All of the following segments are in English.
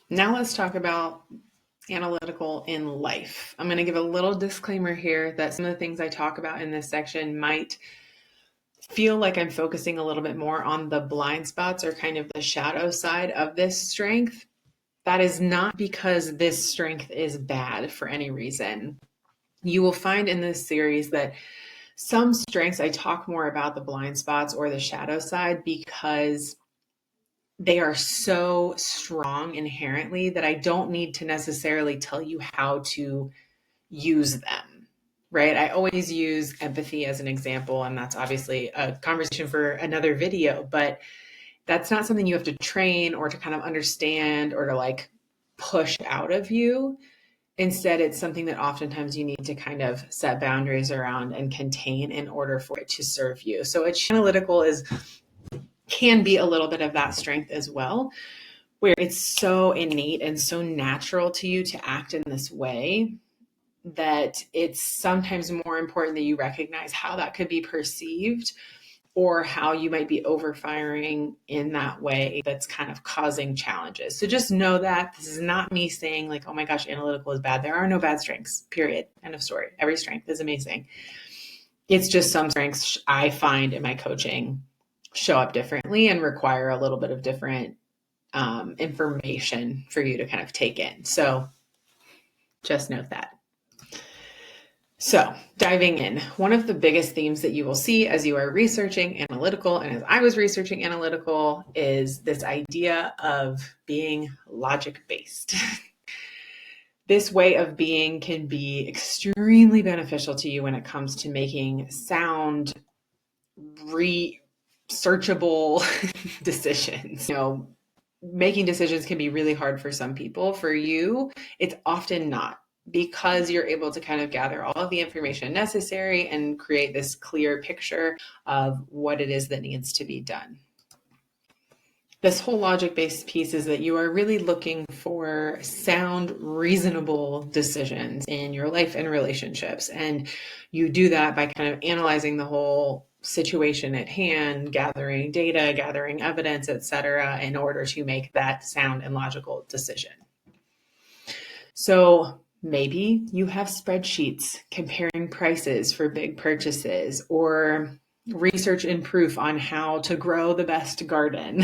Now let's talk about analytical in life. I'm going to give a little disclaimer here that some of the things I talk about in this section might feel like I'm focusing a little bit more on the blind spots or kind of the shadow side of this strength. That is not because this strength is bad for any reason. You will find in this series that some strengths I talk more about the blind spots or the shadow side because they are so strong inherently that I don't need to necessarily tell you how to use them, right? I always use empathy as an example, and that's obviously a conversation for another video, but that's not something you have to train or to kind of understand or to like push out of you. Instead, it's something that oftentimes you need to kind of set boundaries around and contain in order for it to serve you. So analytical can be a little bit of that strength as well, where it's so innate and so natural to you to act in this way that it's sometimes more important that you recognize how that could be perceived or how you might be overfiring in that way that's kind of causing challenges. So just know that this is not me saying like, oh my gosh, analytical is bad. There are no bad strengths, period. End of story. Every strength is amazing. It's just some strengths I find in my coaching show up differently and require a little bit of different information for you to kind of take in. So just note that. So diving in, one of the biggest themes that you will see as you are researching analytical, and as I was researching analytical, is this idea of being logic-based. This way of being can be extremely beneficial to you when it comes to making sound, researchable decisions. Making decisions can be really hard for some people. For you, it's often not, because you're able to kind of gather all of the information necessary and create this clear picture of what it is that needs to be done. This whole logic-based piece is that you are really looking for sound, reasonable decisions in your life and relationships. And you do that by kind of analyzing the whole situation at hand, gathering data, gathering evidence, etc., in order to make that sound and logical decision. So maybe you have spreadsheets comparing prices for big purchases, or research and proof on how to grow the best garden.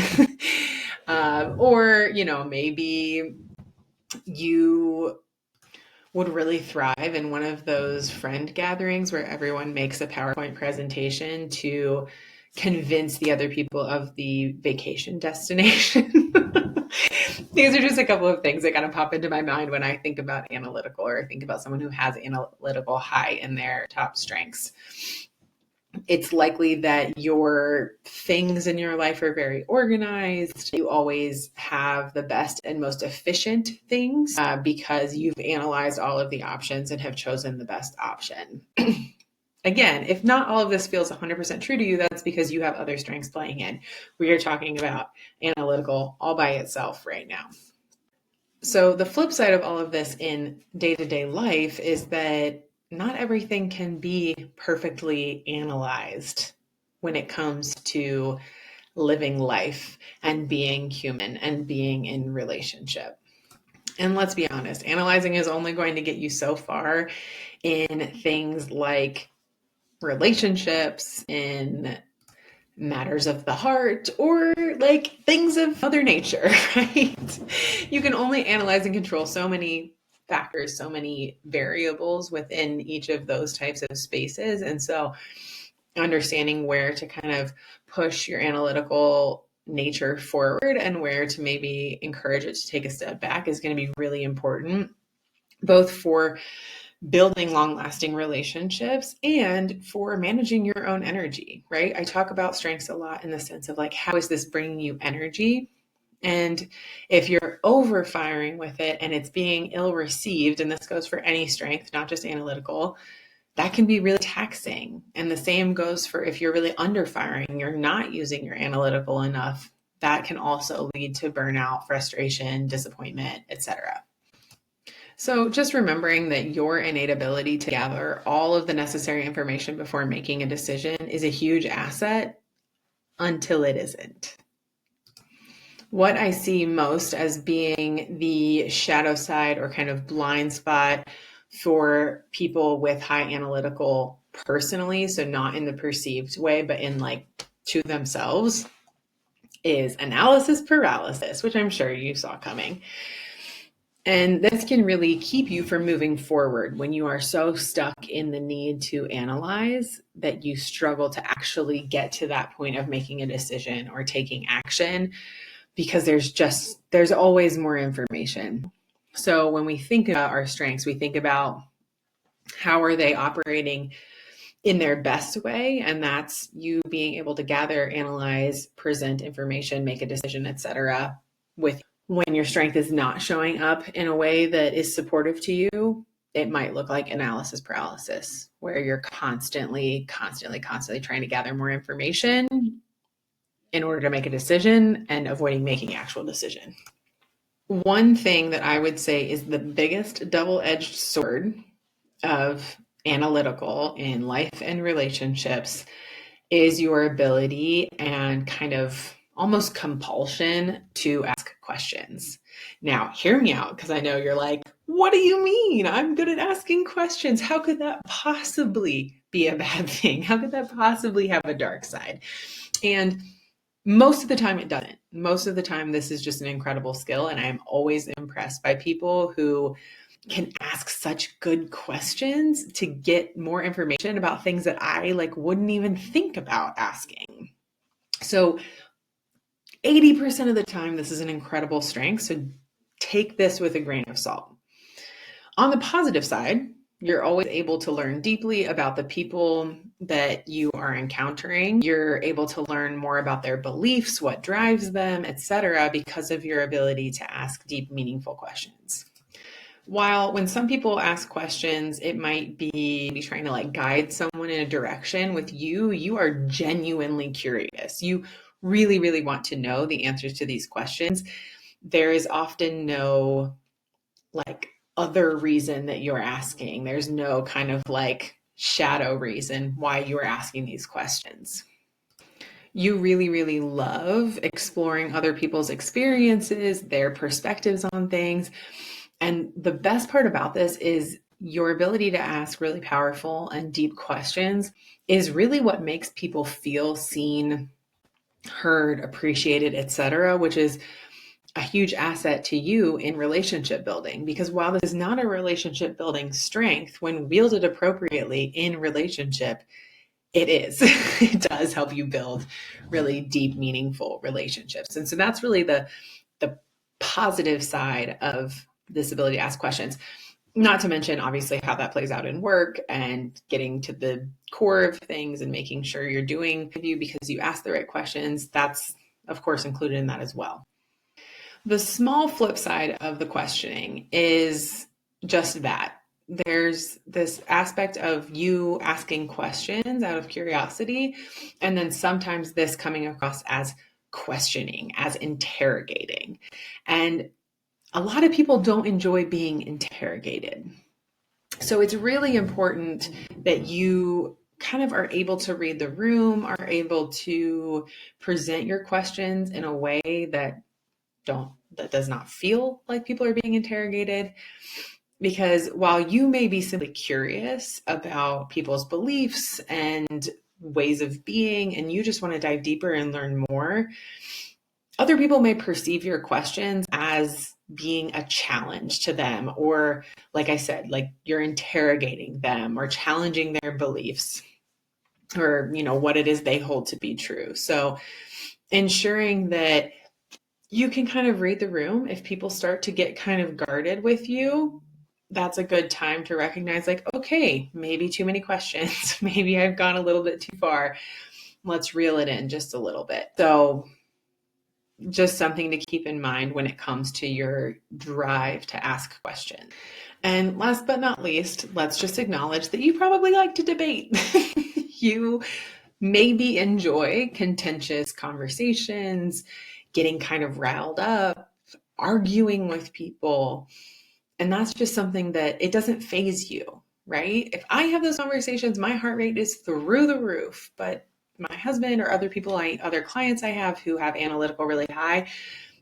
Or, maybe you would really thrive in one of those friend gatherings where everyone makes a PowerPoint presentation to convince the other people of the vacation destination. These are just a couple of things that kind of pop into my mind when I think about analytical, or I think about someone who has analytical high in their top strengths. It's likely that your things in your life are very organized. You always have the best and most efficient things because you've analyzed all of the options and have chosen the best option. Again, if not all of this feels 100% true to you, that's because you have other strengths playing in. We are talking about analytical all by itself right now. So the flip side of all of this in day-to-day life is that not everything can be perfectly analyzed when it comes to living life and being human and being in relationship. And let's be honest, analyzing is only going to get you so far in things like relationships, in matters of the heart, or like things of Mother Nature, right? You can only analyze and control so many factors, so many variables within each of those types of spaces. And so understanding where to kind of push your analytical nature forward and where to maybe encourage it to take a step back is going to be really important, both for building long-lasting relationships and for managing your own energy, right? I talk about strengths a lot in the sense of like, how is this bringing you energy? And if you're overfiring with it and it's being ill-received, and this goes for any strength, not just analytical, that can be really taxing. And the same goes for if you're really underfiring, you're not using your analytical enough, that can also lead to burnout, frustration, disappointment, etc. So just remembering that your innate ability to gather all of the necessary information before making a decision is a huge asset until it isn't. What I see most as being the shadow side or kind of blind spot for people with high analytical personally, so not in the perceived way, but in like to themselves, is analysis paralysis, which I'm sure you saw coming. And this can really keep you from moving forward when you are so stuck in the need to analyze that you struggle to actually get to that point of making a decision or taking action, because there's always more information. So when we think about our strengths, we think about how are they operating in their best way, and that's you being able to gather, analyze, present information, make a decision, etc. With when your strength is not showing up in a way that is supportive to you, it might look like analysis paralysis, where you're constantly trying to gather more information in order to make a decision and avoiding making actual decision. One thing that I would say is the biggest double-edged sword of analytical in life and relationships is your ability and kind of almost compulsion to ask questions. Now, hear me out, because I know you're like, what do you mean? I'm good at asking questions. How could that possibly be a bad thing? How could that possibly have a dark side? And most of the time it doesn't. Most of the time this is just an incredible skill, and I am always impressed by people who can ask such good questions to get more information about things that I like wouldn't even think about asking. So 80% of the time this is an incredible strength, so take this with a grain of salt. On the positive side, you're always able to learn deeply about the people that you are encountering. You're able to learn more about their beliefs, what drives them, etc., because of your ability to ask deep, meaningful questions. While when some people ask questions, it might be trying to like guide someone in a direction, with you are genuinely curious. You really, really want to know the answers to these questions. There is often no like other reason that you're asking. There's no kind of like shadow reason why you're asking these questions. You really, really love exploring other people's experiences, their perspectives on things. And the best part about this is your ability to ask really powerful and deep questions is really what makes people feel seen, heard, appreciated, etc., which is a huge asset to you in relationship building. Because while this is not a relationship building strength, when wielded appropriately in relationship, it is. It does help you build really deep, meaningful relationships. And so that's really the positive side of this ability to ask questions. Not to mention, obviously, how that plays out in work and getting to the core of things and making sure you're doing you because you ask the right questions. That's, of course, included in that as well. The small flip side of the questioning is just that. There's this aspect of you asking questions out of curiosity, and then sometimes this coming across as questioning, as interrogating. And a lot of people don't enjoy being interrogated. So it's really important that you kind of are able to read the room, are able to present your questions in a way that does not feel like people are being interrogated. Because while you may be simply curious about people's beliefs and ways of being, and you just want to dive deeper and learn more, other people may perceive your questions as being a challenge to them, or like I said, like you're interrogating them or challenging their beliefs, or what it is they hold to be true. So ensuring that you can kind of read the room. If people start to get kind of guarded with you, that's a good time to recognize, like, okay, maybe too many questions. Maybe I've gone a little bit too far. Let's reel it in just a little bit. So just something to keep in mind when it comes to your drive to ask questions. And last but not least, let's just acknowledge that you probably like to debate. You maybe enjoy contentious conversations, getting kind of riled up, arguing with people. And that's just something that it doesn't faze you, right? If I have those conversations, my heart rate is through the roof. But my husband or other clients I have who have analytical really high,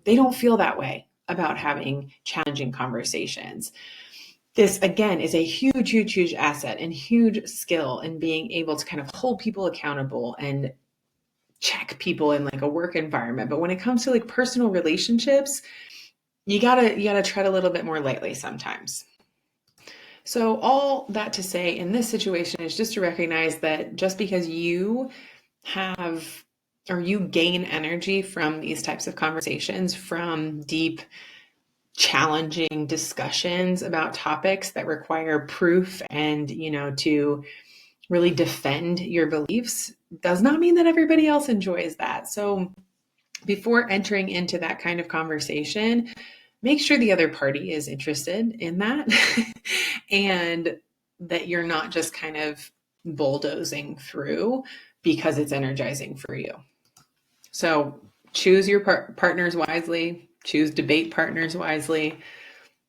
they don't feel that way about having challenging conversations. This, again, is a huge, huge, huge asset and huge skill in being able to kind of hold people accountable and check people in like a work environment. But when it comes to like personal relationships, you gotta tread a little bit more lightly sometimes. So all that to say in this situation is just to recognize that just because you have or you gain energy from these types of conversations, from deep, challenging discussions about topics that require proof and, to really defend your beliefs, does not mean that everybody else enjoys that. So before entering into that kind of conversation, make sure the other party is interested in that and that you're not just kind of bulldozing through because it's energizing for you. So choose your partners wisely, choose debate partners wisely.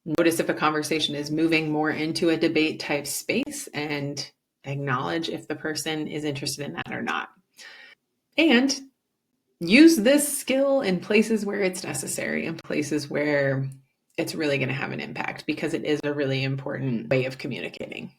Notice if a conversation is moving more into a debate type space and acknowledge if the person is interested in that or not. And use this skill in places where it's necessary, in places where it's really going to have an impact, because it is a really important way of communicating.